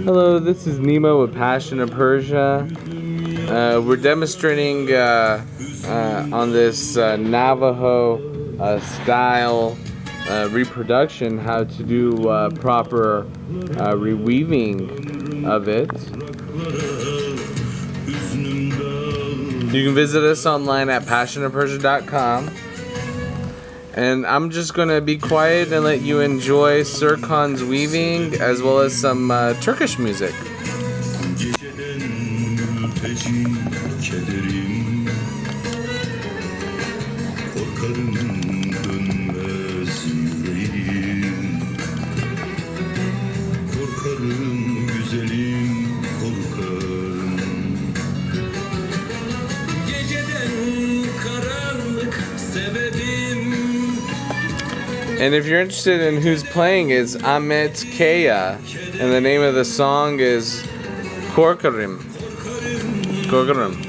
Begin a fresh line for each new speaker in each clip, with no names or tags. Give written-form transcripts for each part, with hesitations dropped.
Hello, this is Nemo with Passion of Persia. We're demonstrating on this Navajo style reproduction how to do proper reweaving of it. You can visit us online at passionofpersia.com. And I'm just going to be quiet and let you enjoy Serkan's weaving as well as some Turkish music. And if you're interested in who's playing, it's Ahmet Kaya, and the name of the song is Korkarım. Korkarım.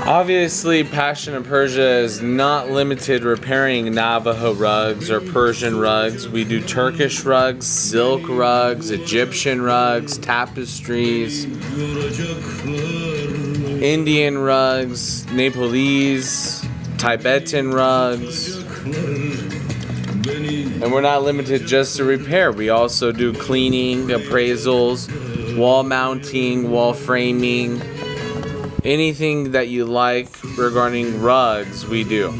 Obviously, Passion of Persia is not limited repairing Navajo rugs or Persian rugs. We do Turkish rugs, silk rugs, Egyptian rugs, tapestries, Indian rugs, Nepalese, Tibetan rugs. And we're not limited just to repair. We also do cleaning, appraisals, wall mounting, wall framing. Anything that you like regarding rugs, we do.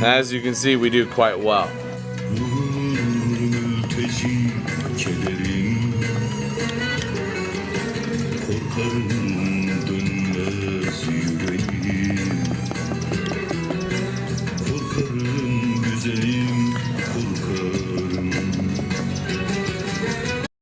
As you can see, we do quite well.